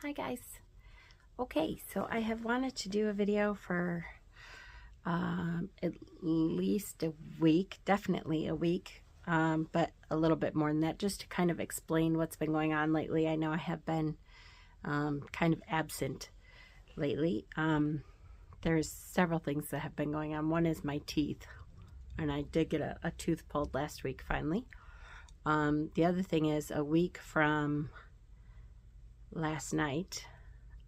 Hi guys. Okay, so I have wanted to do a video for at least a week, definitely a week, but a little bit more than that, just to kind of explain what's been going on lately. I know I have been kind of absent lately. There's several things that have been going on. One is my teeth, and I did get a tooth pulled last week finally. The other thing is, a week from last night,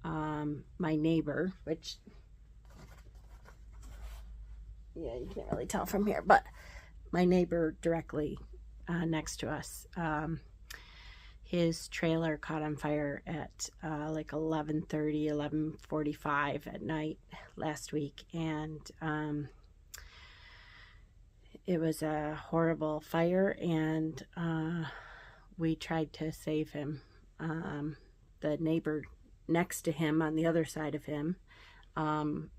my neighbor, which, yeah, you can't really tell from here, but my neighbor directly next to us, his trailer caught on fire at like 11:30, 11:45 at night last week, and it was a horrible fire, and we tried to save him. The neighbor next to him on the other side of him, and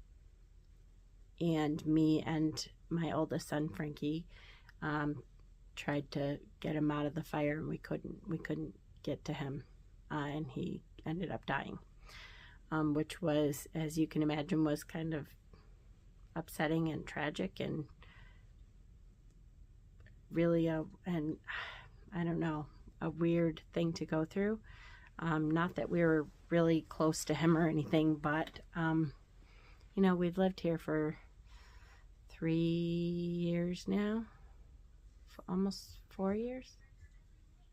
me and my oldest son Frankie tried to get him out of the fire, and we couldn't get to him, and he ended up dying, which was, as you can imagine, was kind of upsetting and tragic, and really and I don't know, a weird thing to go through. Not that we were really close to him or anything, but you know, we've lived here for 3 years now, almost 4 years.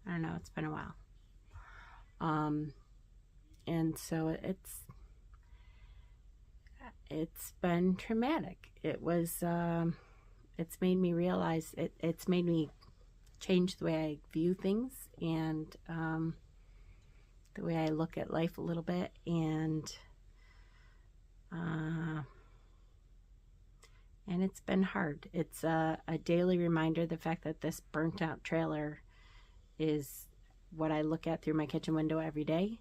I don't know, it's been a while. And so it's been traumatic. It's made me realize, it's made me change the way I view things, and the way I look at life a little bit, and it's been hard. It's a daily reminder, the fact that this burnt out trailer is what I look at through my kitchen window every day,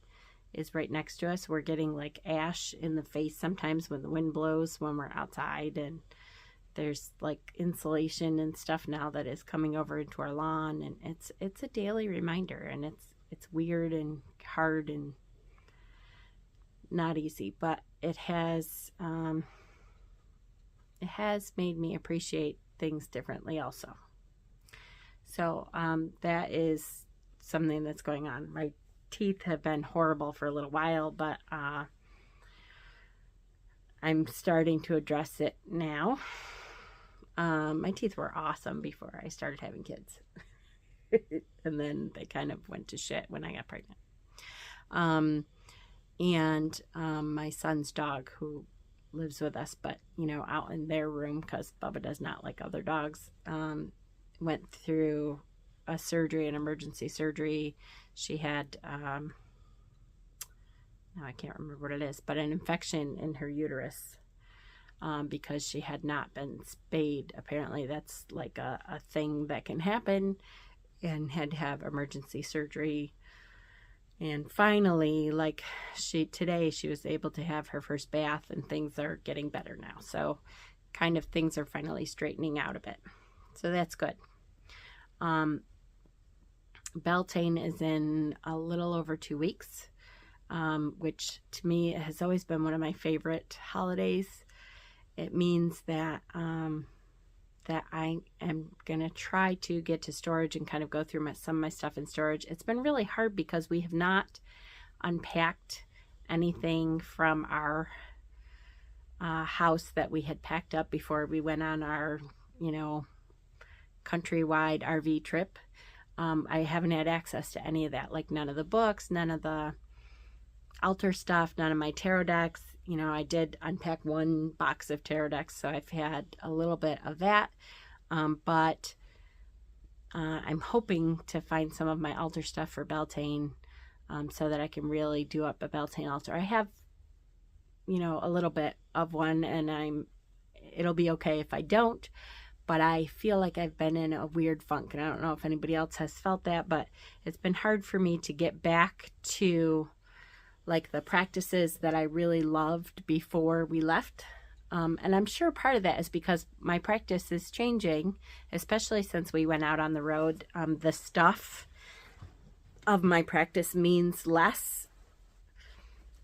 is right next to us. We're getting like ash in the face sometimes when the wind blows, when we're outside, and there's like insulation and stuff now that is coming over into our lawn, and it's a daily reminder, and it's weird and hard and not easy, but it has made me appreciate things differently also. So that is something that's going on. My teeth have been horrible for a little while, but I'm starting to address it now. My teeth were awesome before I started having kids. And then they kind of went to shit when I got pregnant. And my son's dog, who lives with us, but, you know, out in their room, because Bubba does not like other dogs, went through a surgery, an emergency surgery. She had, now I can't remember what it is, but an infection in her uterus, because she had not been spayed. Apparently that's like a thing that can happen, and had to have emergency surgery. And finally, like today she was able to have her first bath, and things are getting better now. So kind of things are finally straightening out a bit. So that's good. Beltane is in a little over 2 weeks, which to me has always been one of my favorite holidays. It means that that I am going to try to get to storage and kind of go through some of my stuff in storage. It's been really hard because we have not unpacked anything from our house that we had packed up before we went on our, you know, countrywide RV trip. I haven't had access to any of that, like none of the books, none of the altar stuff, none of my tarot decks. You know, I did unpack one box of tarot decks, so I've had a little bit of that. But I'm hoping to find some of my altar stuff for Beltane, so that I can really do up a Beltane altar. I have, you know, a little bit of one, and it'll be okay if I don't. But I feel like I've been in a weird funk, and I don't know if anybody else has felt that, but it's been hard for me to get back to like the practices that I really loved before we left. And I'm sure part of that is because my practice is changing, especially since we went out on the road. The stuff of my practice means less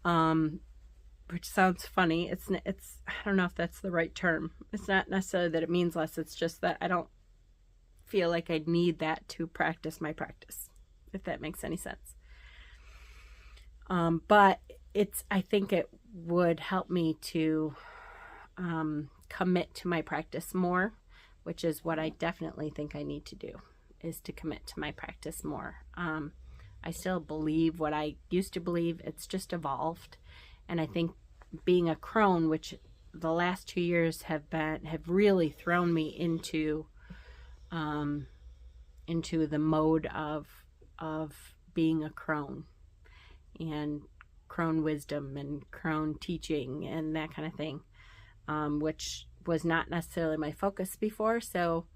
which sounds funny. It's I don't know if that's the right term. It's not necessarily that it means less. It's just that I don't feel like I need that to practice my practice, if that makes any sense. But I think it would help me to commit to my practice more, which is what I definitely think I need to do, is to commit to my practice more. I still believe what I used to believe. It's just evolved. And I think being a crone, which the last 2 years have really thrown me into the mode of being a crone, and crone wisdom and crone teaching and that kind of thing, which was not necessarily my focus before. So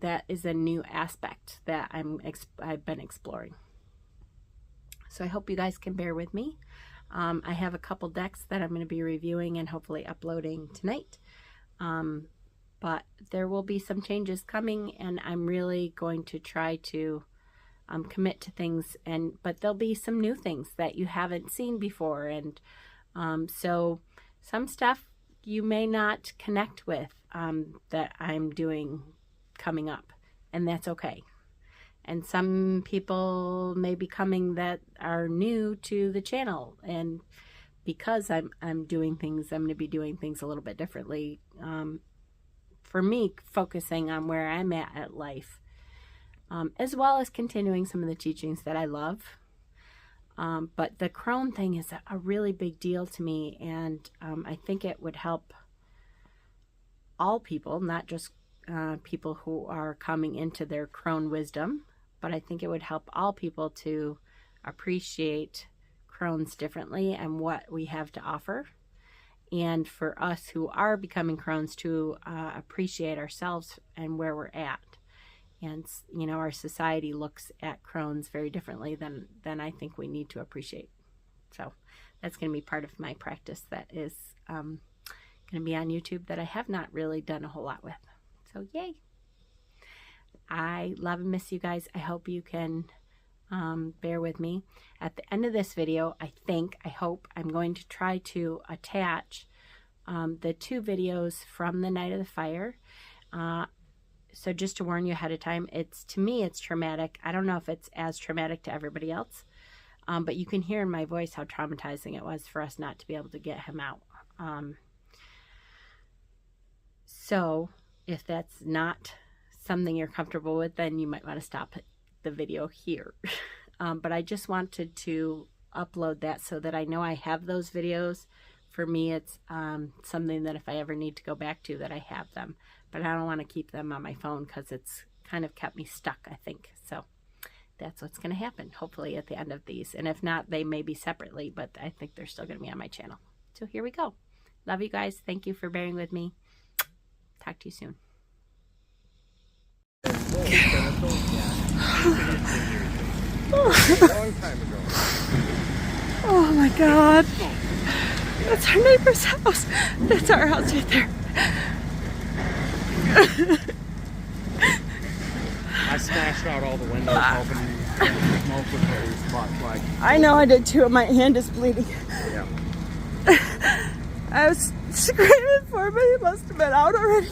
that is a new aspect that I've been exploring. So I hope you guys can bear with me. I have a couple decks that I'm going to be reviewing and hopefully uploading tonight. But there will be some changes coming, and I'm really going to try to commit to things, but there'll be some new things that you haven't seen before, and so some stuff you may not connect with that I'm doing coming up, and that's okay. And some people may be coming that are new to the channel, and because I'm doing things, I'm going to be doing things a little bit differently. For me, focusing on where I'm at life, as well as continuing some of the teachings that I love. But the crone thing is a really big deal to me, and I think it would help all people, not just people who are coming into their crone wisdom, but I think it would help all people to appreciate crones differently and what we have to offer. And for us who are becoming crones to appreciate ourselves and where we're at. And, you know, our society looks at crones very differently than I think we need to appreciate. So that's going to be part of my practice that is going to be on YouTube that I have not really done a whole lot with. So yay! I love and miss you guys. I hope you can bear with me. At the end of this video, I hope I'm going to try to attach the 2 videos from the Night of the Fire. So just to warn you ahead of time, to me it's traumatic. I don't know if it's as traumatic to everybody else, but you can hear in my voice how traumatizing it was for us not to be able to get him out. So if that's not something you're comfortable with, then you might want to stop the video here. But I just wanted to upload that so that I know I have those videos. For me, it's something that if I ever need to go back to, that I have them. But I don't want to keep them on my phone because it's kind of kept me stuck, I think. So that's what's going to happen, hopefully, at the end of these. And if not, they may be separately, but I think they're still going to be on my channel. So here we go. Love you guys. Thank you for bearing with me. Talk to you soon. Oh my God. That's our neighbor's house. That's our house right there. I smashed out all the windows, hoping smoke would hit his butt. Like, I know I did too. My hand is bleeding. yeah. I was screaming for him, but he must have been out already.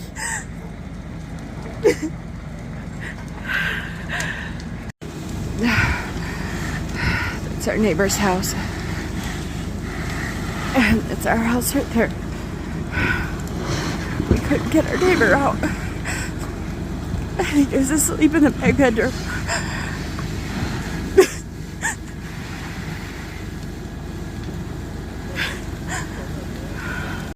That's our neighbor's house. And it's our house right there. We couldn't get our neighbor out. I think he was asleep in the back bedroom.